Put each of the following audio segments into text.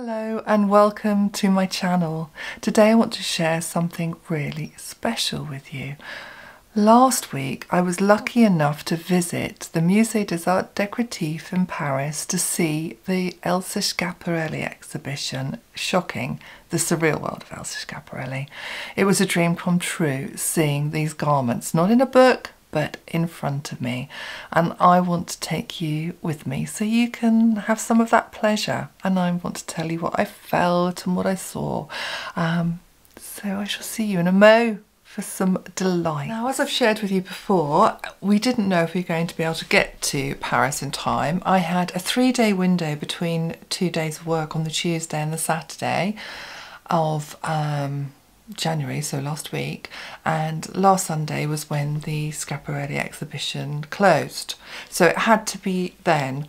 Hello and welcome to my channel. Today I want to share something really special with you. Last week I was lucky enough to visit the Musée des Arts Décoratifs in Paris to see the Elsa Schiaparelli exhibition, Shocking, the Surreal World of Elsa Schiaparelli. It was a dream come true seeing these garments, not in a book, but in front of me, and I want to take you with me so you can have some of that pleasure, and I want to tell you what I felt and what I saw. So I shall see you in a mo for some delight. Now, as I've shared with you before, we didn't know if we were going to be able to get to Paris in time. I had a 3-day window between 2 days of work on the Tuesday and the Saturday of January, so last week, and last Sunday was when the Schiaparelli exhibition closed, so it had to be then,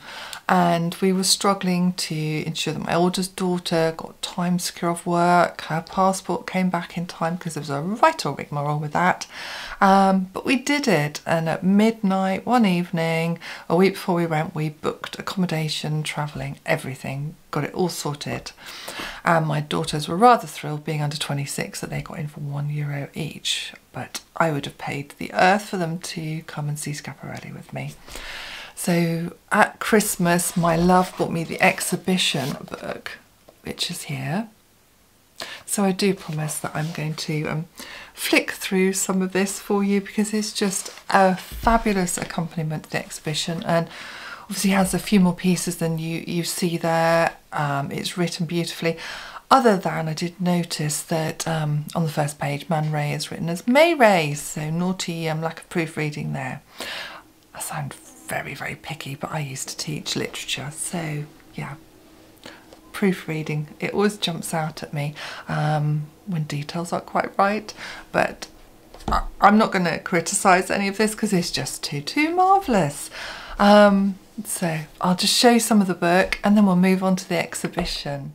and we were struggling to ensure that my oldest daughter got time secure off work, her passport came back in time because there was a right old rigmarole with that, but we did it, and at midnight one evening, a week before we went, we booked accommodation, travelling, everything, got it all sorted, and my daughters were rather thrilled, being under 26, that they got in for €1 each, but I would have paid the earth for them to come and see Schiaparelli with me. So at Christmas, my love bought me the exhibition book, which is here. So I do promise that I'm going to flick through some of this for you, because it's just a fabulous accompaniment to the exhibition, and obviously has a few more pieces than you see there. It's written beautifully. Other than I did notice that on the first page, Man Ray is written as May Ray, so naughty lack of proofreading there. I sound very, very picky, but I used to teach literature, so yeah, proofreading, it always jumps out at me when details aren't quite right, but I'm not going to criticise any of this because it's just too marvellous. So I'll just show you some of the book and then we'll move on to the exhibition.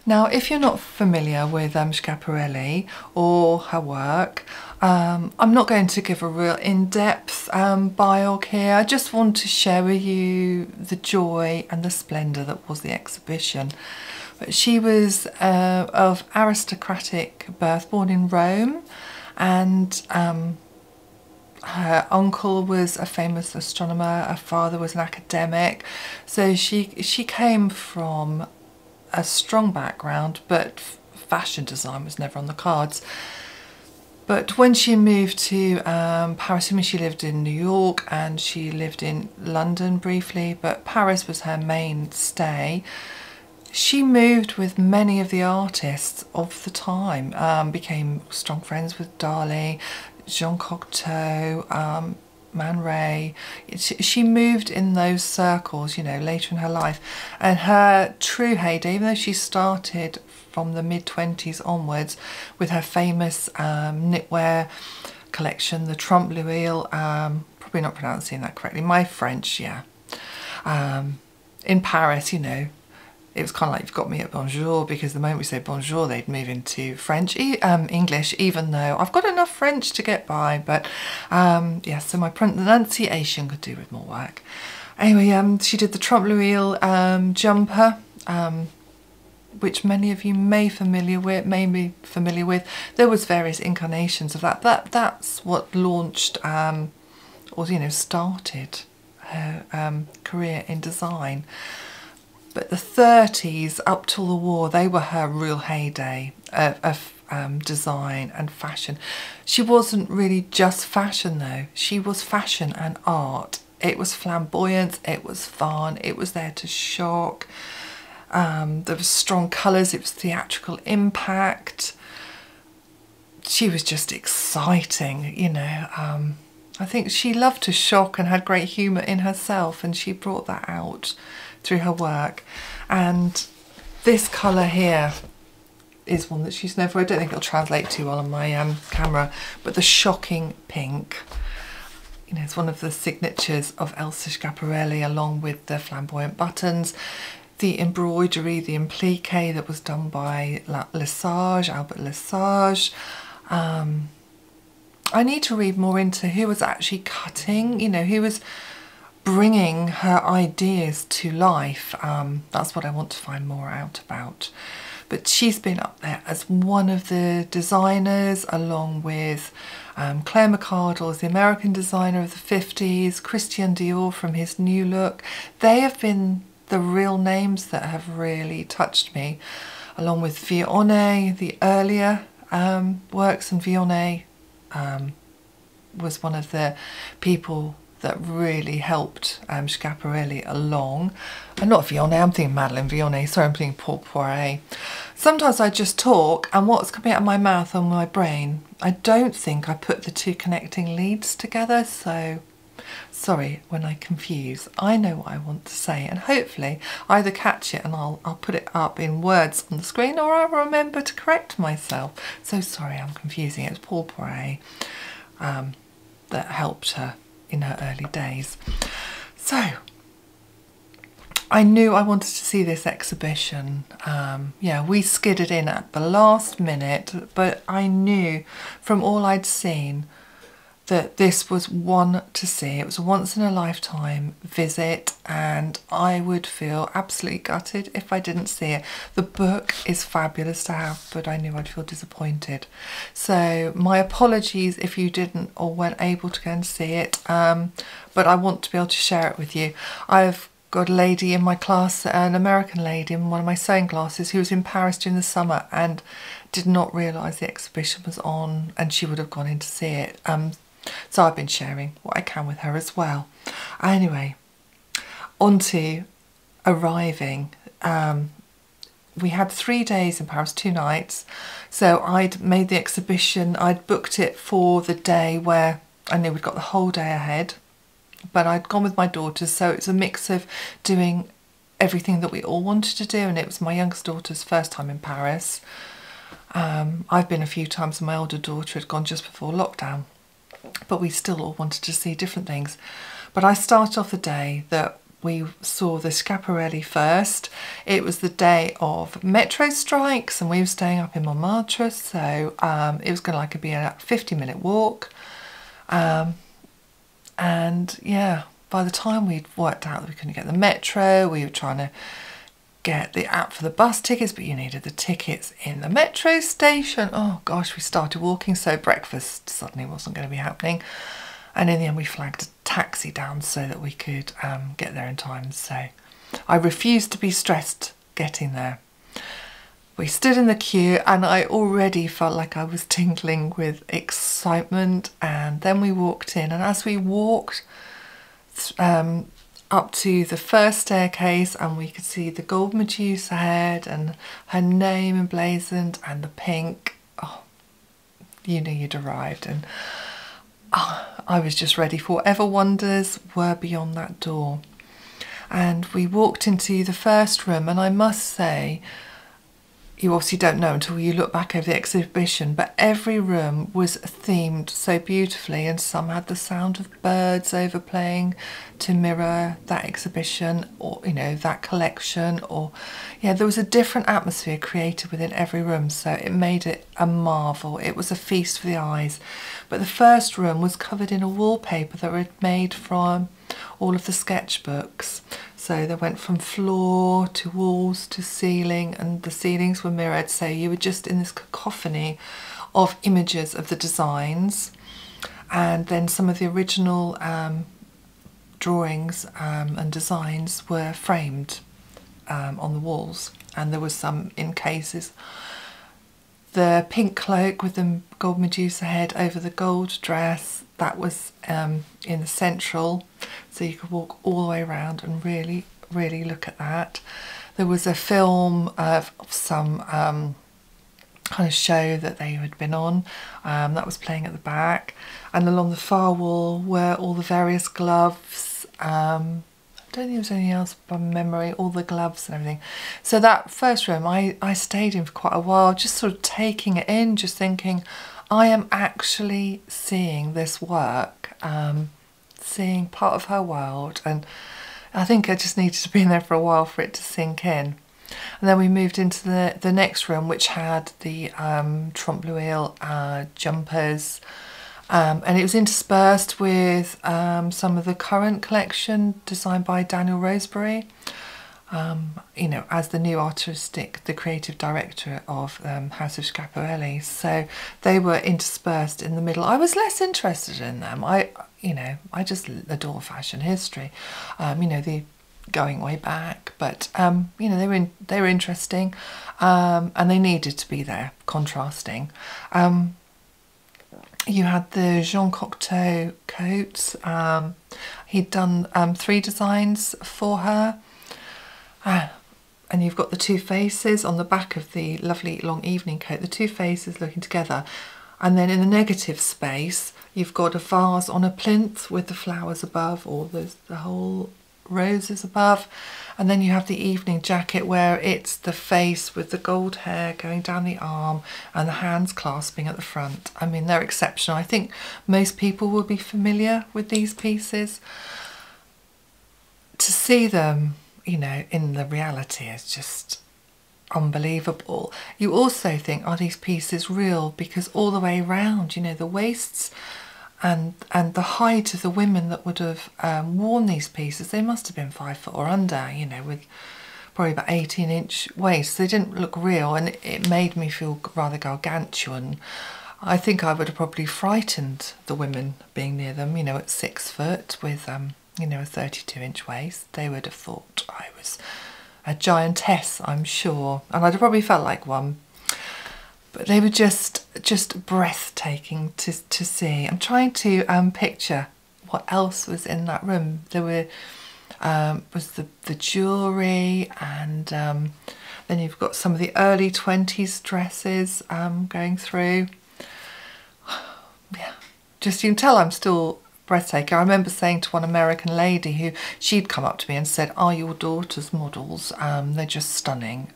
Now, if you're not familiar with Schiaparelli or her work, I'm not going to give a real in-depth biog here. I just want to share with you the joy and the splendour that was the exhibition. But she was of aristocratic birth, born in Rome, and her uncle was a famous astronomer, her father was an academic, so she came from a strong background, but fashion design was never on the cards. But when she moved to Paris, I mean, she lived in New York and she lived in London briefly, but Paris was her main stay. She moved with many of the artists of the time, became strong friends with Dali, Jean Cocteau, Man Ray. She moved in those circles, you know, later in her life. And her true heyday, even though she started from the mid-20s onwards with her famous knitwear collection, the Trompe l'Oeil, probably not pronouncing that correctly, my French, yeah. In Paris, you know, it was kind of like you've got me at bonjour, because the moment we say bonjour they'd move into French, English, even though I've got enough French to get by, but yeah, so my pronunciation could do with more work. Anyway, she did the trompe l'oeil jumper, which many of you may be familiar with. There was various incarnations of that. That's what launched, or you know, started her career in design. But the 30s up till the war, they were her real heyday of design and fashion. She wasn't really just fashion though. She was fashion and art. It was flamboyant, it was fun, it was there to shock. There was strong colours, it was theatrical impact. She was just exciting, you know. I think she loved to shock and had great humour in herself, and she brought that out through her work. And this colour here is one that she's known for. I don't think it'll translate too well on my camera, but the shocking pink, you know, it's one of the signatures of Elsa Schiaparelli, along with the flamboyant buttons, the embroidery, the implique that was done by Lesage, Albert Lesage. I need to read more into who was actually cutting, you know, who was bringing her ideas to life. That's what I want to find more out about. But she's been up there as one of the designers, along with Claire McCardle, the American designer of the 50s, Christian Dior from his new look. They have been the real names that have really touched me, along with Vionnet, the earlier works, and Vionnet was one of the people that really helped Schiaparelli along. And not Vionnet, I'm thinking Madeleine Vionnet, sorry, I'm thinking Paul Poiret. Sometimes I just talk and what's coming out of my mouth or my brain, I don't think I put the two connecting leads together, so sorry when I confuse. I know what I want to say, and hopefully I either catch it and I'll put it up in words on the screen, or I'll remember to correct myself. So sorry I'm confusing. It's Paul Poiret that helped her in her early days. So I knew I wanted to see this exhibition. Yeah, we skidded in at the last minute, but I knew from all I'd seen that this was one to see. It was a once in a lifetime visit, and I would feel absolutely gutted if I didn't see it. The book is fabulous to have, but I knew I'd feel disappointed. So my apologies if you didn't or weren't able to go and see it, but I want to be able to share it with you. I've got a lady in my class, an American lady in one of my sewing classes, who was in Paris during the summer and did not realise the exhibition was on, and she would have gone in to see it. So I've been sharing what I can with her as well. Anyway, on to arriving. We had 3 days in Paris, 2 nights. So I'd made the exhibition, I'd booked it for the day where I knew we'd got the whole day ahead, but I'd gone with my daughters, so it was a mix of doing everything that we all wanted to do, and it was my youngest daughter's first time in Paris. I've been a few times, and my older daughter had gone just before lockdown, but we still all wanted to see different things. But I started off the day that we saw the Schiaparelli first. It was the day of metro strikes, and we were staying up in Montmartre, so it was going to be a 50-minute walk. And yeah, by the time we'd worked out that we couldn't get the metro, we were trying to get the app for the bus tickets, but you needed the tickets in the metro station. Oh gosh, we started walking, so breakfast suddenly wasn't going to be happening. And in the end we flagged a taxi down so that we could get there in time. So I refused to be stressed getting there. We stood in the queue and I already felt like I was tingling with excitement, and then we walked in, and as we walked up to the first staircase, and we could see the gold Medusa head and her name emblazoned and the pink, oh, you knew you'd arrived, and I was just ready for whatever wonders were beyond that door. And we walked into the first room, and I must say, you obviously don't know until you look back over the exhibition, but every room was themed so beautifully, and some had the sound of birds overplaying to mirror that exhibition, or you know, that collection, or yeah, there was a different atmosphere created within every room, so it made it a marvel. It was a feast for the eyes. But the first room was covered in a wallpaper that were made from all of the sketchbooks. So they went from floor to walls to ceiling, and the ceilings were mirrored, so you were just in this cacophony of images of the designs. And then some of the original drawings and designs were framed on the walls, and there was some in cases. The pink cloak with the gold Medusa head over the gold dress, that was in the central, so you could walk all the way around and really, really look at that. There was a film of some kind of show that they had been on, that was playing at the back, and along the far wall were all the various gloves. I don't think there was anything else by memory, all the gloves and everything. So that first room I stayed in for quite a while, just sort of taking it in, just thinking, I am actually seeing this work, seeing part of her world, and I think I just needed to be in there for a while for it to sink in. And then we moved into the next room, which had the trompe l'oeil jumpers, and it was interspersed with some of the current collection designed by Daniel Rosebery, you know, as the new the creative director of House of Schiaparelli. So they were interspersed in the middle. I was less interested in them. You know, I just adore fashion history. You know, the going way back, but you know, they were interesting, and they needed to be there, contrasting. You had the Jean Cocteau coats. He'd done 3 designs for her, and you've got the 2 faces on the back of the lovely long evening coat, the 2 faces looking together. And then in the negative space, you've got a vase on a plinth with the flowers above, or the whole roses above, and then you have the evening jacket where it's the face with the gold hair going down the arm and the hands clasping at the front. I mean, they're exceptional. I think most people will be familiar with these pieces. To see them, you know, in the reality is just unbelievable. You also think, are these pieces real? Because all the way around, you know, the waists and the height of the women that would have worn these pieces, they must have been 5 foot or under, you know, with probably about 18-inch waists. They didn't look real, and it made me feel rather gargantuan. I think I would have probably frightened the women being near them, you know, at 6 foot with, you know, a 32-inch waist. They would have thought I was a giantess, I'm sure, and I'd have probably felt like one. But they were just breathtaking to see. I'm trying to picture what else was in that room. There were was the jewellery, and then you've got some of the early 20s dresses going through. Yeah, just you can tell I'm still breathtaking. I remember saying to one American lady who, she'd come up to me and said, "Are your daughters models? They're just stunning.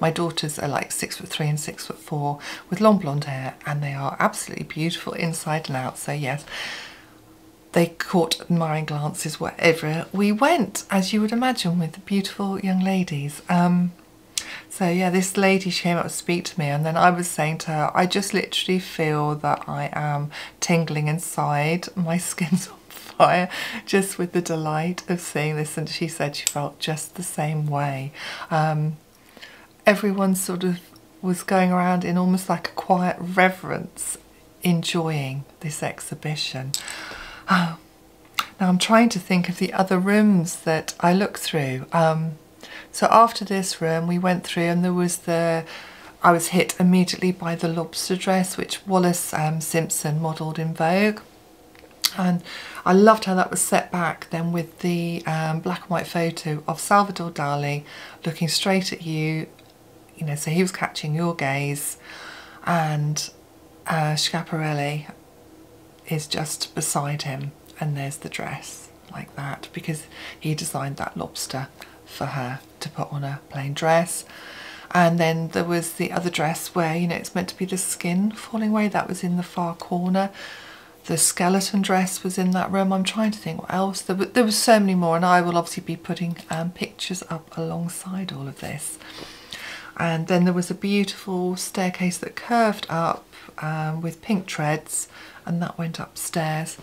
My daughters are like 6'3" and 6'4" with long blonde hair, and they are absolutely beautiful inside and out." So yes, they caught admiring glances wherever we went, as you would imagine, with the beautiful young ladies. So yeah, this lady, she came up to speak to me, and then I was saying to her, I just literally feel that I am tingling inside. My skin's on fire just with the delight of seeing this. And she said she felt just the same way. Everyone sort of was going around in almost like a quiet reverence, enjoying this exhibition. Now I'm trying to think of the other rooms that I looked through. So after this room we went through, and there was I was hit immediately by the lobster dress, which Wallace Simpson modelled in Vogue. And I loved how that was set back then with the black and white photo of Salvador Dali looking straight at you, you know, so he was catching your gaze, and Schiaparelli is just beside him, and there's the dress like that, because he designed that lobster for her to put on a plain dress. And then there was the other dress where, you know, it's meant to be the skin falling away. That was in the far corner. The skeleton dress was in that room. I'm trying to think what else. There was so many more, and I will obviously be putting pictures up alongside all of this. And then there was a beautiful staircase that curved up with pink treads, and that went upstairs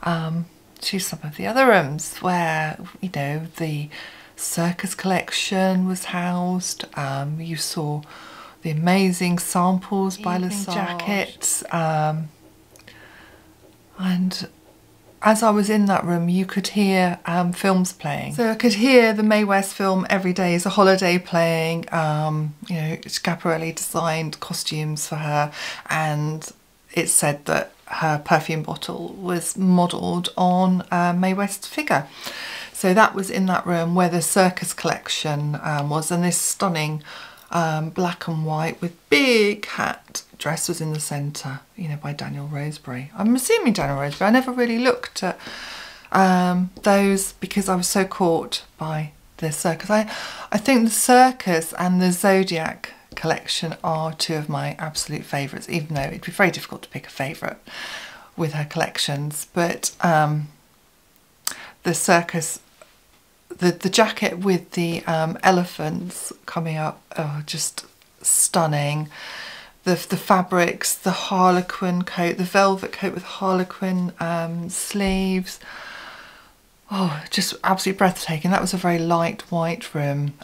to some of the other rooms where, you know, the circus collection was housed. You saw the amazing samples by Lesage jackets, and as I was in that room, you could hear films playing. So I could hear the Mae West film Every Day is a Holiday playing. You know, Schiaparelli designed costumes for her, and it said that her perfume bottle was modelled on Mae West's figure. So that was in that room where the circus collection was, and this stunning black and white with big hat dress was in the centre, you know, by Daniel Rosebery. I'm assuming Daniel Rosebery. I never really looked at those because I was so caught by the circus. I think the circus and the Zodiac collection are two of my absolute favourites, even though it'd be very difficult to pick a favourite with her collections. But the circus, the jacket with the elephants coming up, oh, just stunning. The fabrics, the harlequin coat, the velvet coat with harlequin sleeves. Oh, just absolutely breathtaking. That was a very light white room.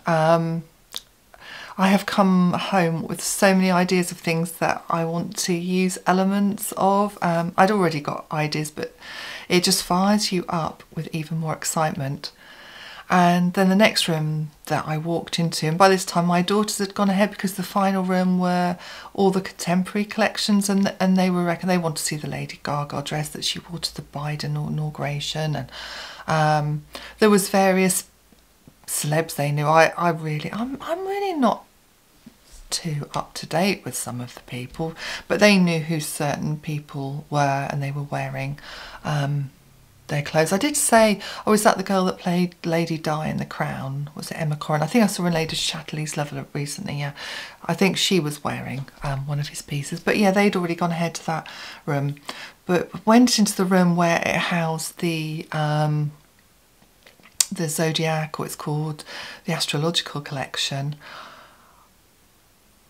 I have come home with so many ideas of things that I want to use elements of. I'd already got ideas, but it just fires you up with even more excitement. And then the next room that I walked into, and by this time my daughters had gone ahead because the final room were all the contemporary collections, and they wanted to see the Lady Gaga dress that she wore to the Biden inauguration, and there was various celebs they knew. I'm really not too up to date with some of the people, but they knew who certain people were, and they were wearing their clothes. I did say, oh, is that the girl that played Lady Di in The Crown? Was it Emma Corrin? I think I saw her in Lady Chatterley's Level recently, yeah. I think she was wearing one of his pieces. But yeah, they'd already gone ahead to that room. But went into the room where it housed the Zodiac, or it's called the Astrological Collection.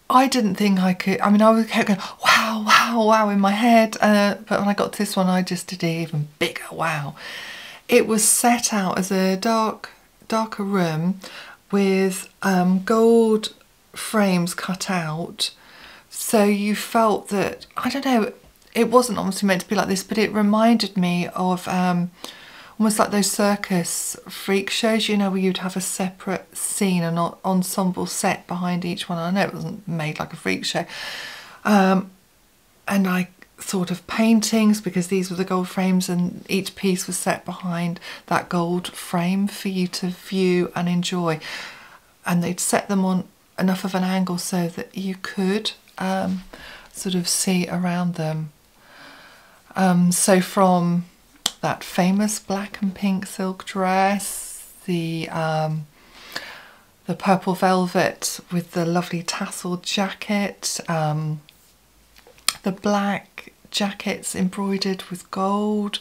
I didn't think I could, I mean, I kept going, wow, wow, wow in my head, but when I got to this one, I just did an even bigger wow. It was set out as a darker room with gold frames cut out, so you felt that, I don't know, it wasn't obviously meant to be like this, but it reminded me of almost like those circus freak shows, you know, where you'd have a separate scene and ensemble set behind each one. I know it wasn't made like a freak show. And I thought of paintings, because these were the gold frames, and each piece was set behind that gold frame for you to view and enjoy. And they'd set them on enough of an angle so that you could sort of see around them. So from that famous black and pink silk dress, the purple velvet with the lovely tasselled jacket, the black jackets embroidered with gold,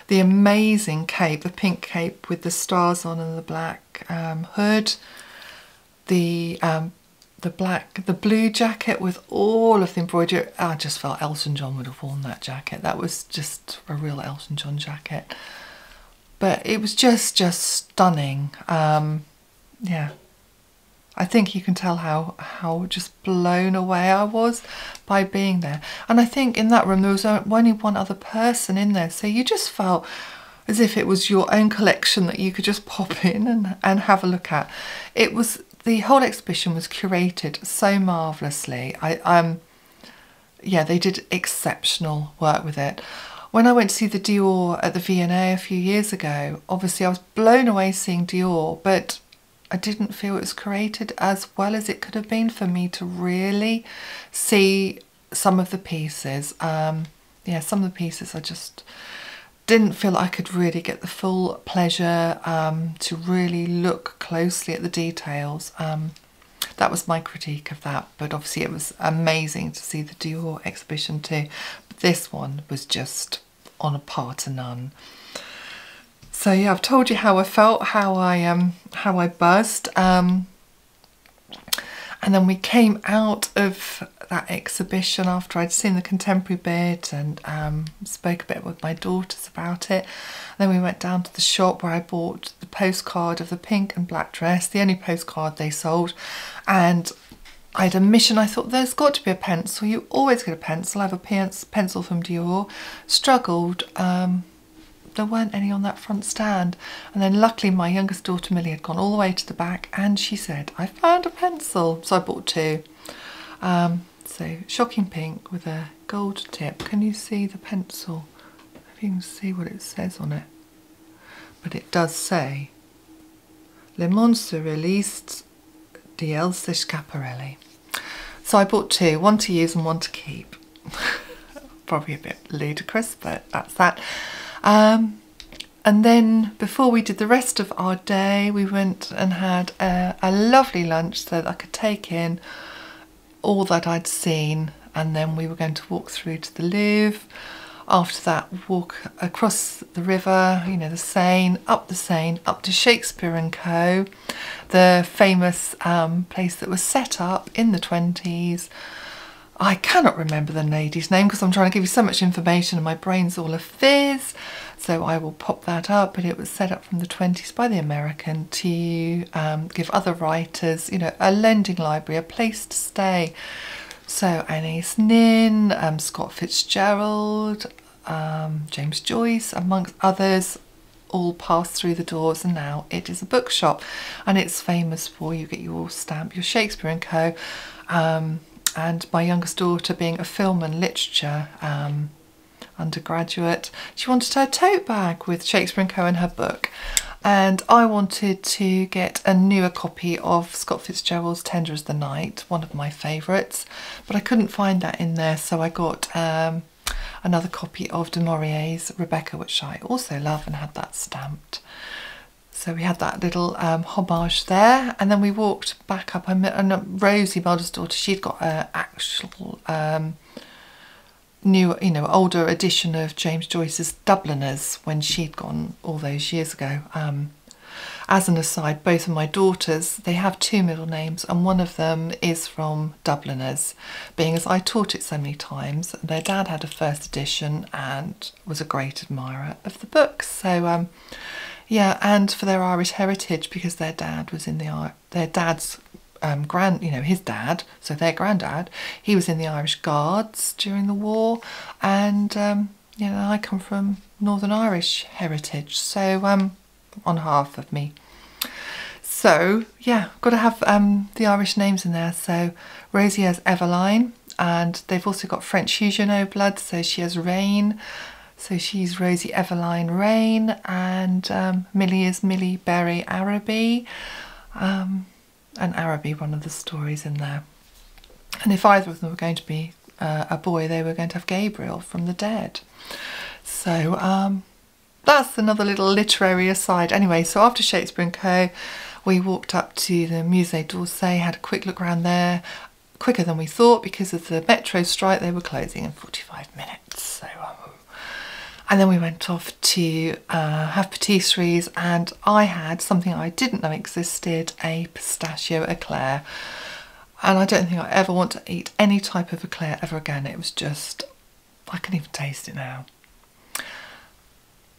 the amazing cape, the pink cape with the stars on and the black hood, the blue jacket with all of the embroidery. I just felt Elton John would have worn that jacket. That was just a real Elton John jacket. But it was just stunning. Yeah, I think you can tell how just blown away I was by being there. And I think in that room there was only one other person in there, so you just felt as if it was your own collection that you could just pop in and have a look at. It was, the whole exhibition was curated so marvellously. Yeah, they did exceptional work with it. When I went to see the Dior at the V&A a few years ago, obviously I was blown away seeing Dior, but I didn't feel it was curated as well as it could have been for me to really see some of the pieces. Yeah, some of the pieces I just didn't feel like I could really get the full pleasure to really look closely at the details. that was my critique of that, but obviously it was amazing to see the Dior exhibition too. But this one was just on a par to none. So yeah, I've told you how I felt, how I buzzed, and then we came out of that exhibition after I'd seen the contemporary bit and spoke a bit with my daughters about it. Then we went down to the shop where I bought the postcard of the pink and black dress, the only postcard they sold, and I had a mission. I thought there's got to be a pencil. You always get a pencil. I have a pencil from Dior. Struggled. There weren't any on that front stand, and then luckily my youngest daughter Millie had gone all the way to the back and she said, I found a pencil, so I bought two. So shocking pink with a gold tip. Can you see the pencil? If you can see what it says on it. But it does say Les Mondes Surrealistes de Elsa Schiaparelli. So I bought two, one to use and one to keep. Probably a bit ludicrous, but that's that. And then before we did the rest of our day, we went and had a lovely lunch so that I could take in all that I'd seen, and then we were going to walk through to the Louvre. After that, walk across the river, you know, the Seine, up to Shakespeare & Co., the famous place that was set up in the 20s. I cannot remember the lady's name because I'm trying to give you so much information and my brain's all a fizz, so I will pop that up. But it was set up from the 20s by the American to give other writers, you know, a lending library, a place to stay. So Anais Nin, Scott Fitzgerald, James Joyce, amongst others, all passed through the doors, and now it is a bookshop, and it's famous for, you get your stamp, your Shakespeare & Co. And my youngest daughter, being a film and literature undergraduate, she wanted her tote bag with Shakespeare & Co. in her book. And I wanted to get a newer copy of Scott Fitzgerald's Tender as the Night, one of my favourites, but I couldn't find that in there, so I got another copy of Du Maurier's Rebecca, which I also love, and had that stamped. So we had that little homage there, and then we walked back up. And Rosey, my oldest daughter, she'd got an actual new, you know, older edition of James Joyce's Dubliners when she'd gone all those years ago. As an aside, both of my daughters, they have two middle names, and one of them is from Dubliners, being as I taught it so many times. Their dad had a first edition and was a great admirer of the books. So yeah, and for their Irish heritage, because their dad was in their dad's his dad, so their granddad, he was in the Irish Guards during the war, and you know, I come from Northern Irish heritage, so on half of me. So yeah, got to have the Irish names in there. So Rosie has Eveline, and they've also got French Huguenot blood, so she has Rain. So she's Rosie Eveline Rain, and Millie is Millie Berry Araby, and Araby, one of the stories in there. And if either of them were going to be a boy, they were going to have Gabriel from the Dead. So that's another little literary aside. Anyway, so after Shakespeare & Co., we walked up to the Musée d'Orsay, had a quick look around there, quicker than we thought because of the metro strike. They were closing in 45 minutes. So and then we went off to have patisseries, and I had something I didn't know existed, a pistachio eclair. And I don't think I ever want to eat any type of eclair ever again. It was just, I can even taste it now.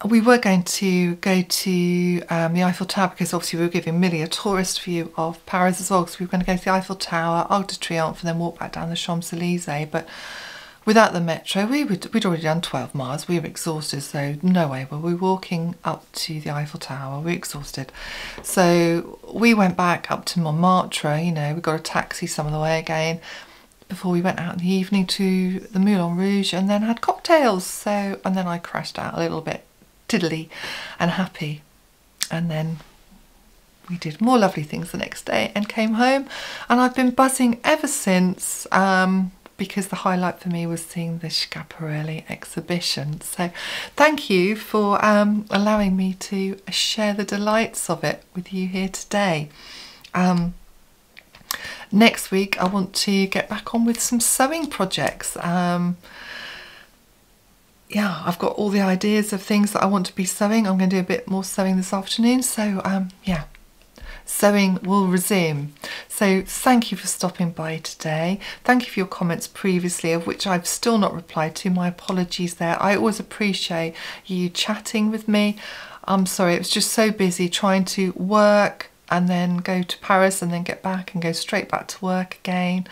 We were going to go to the Eiffel Tower, because obviously we were giving Millie a tourist view of Paris as well, because we were going to go to the Eiffel Tower, Arc de Triomphe, and then walk back down the Champs-Élysées. But without the metro, we'd already done 12 miles. We were exhausted, so no way were we walking up to the Eiffel Tower. We were exhausted. So we went back up to Montmartre, you know, we got a taxi some of the way again before we went out in the evening to the Moulin Rouge, and then had cocktails. So, and then I crashed out a little bit tiddly and happy. And then we did more lovely things the next day and came home, and I've been buzzing ever since, because the highlight for me was seeing the Schiaparelli exhibition. So thank you for allowing me to share the delights of it with you here today. next week I want to get back on with some sewing projects. Yeah, I've got all the ideas of things that I want to be sewing. I'm going to do a bit more sewing this afternoon, so yeah, sewing will resume. So thank you for stopping by today. Thank you for your comments previously, of which I've still not replied to. My apologies there. I always appreciate you chatting with me. I'm sorry, it was just so busy trying to work and then go to Paris and then get back and go straight back to work again.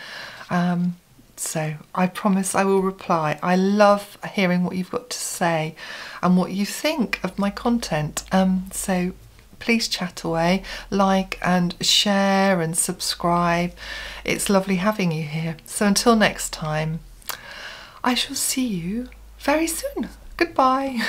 So I promise I will reply. I love hearing what you've got to say and what you think of my content. So please chat away, like and share and subscribe. It's lovely having you here. So until next time, I shall see you very soon. Goodbye.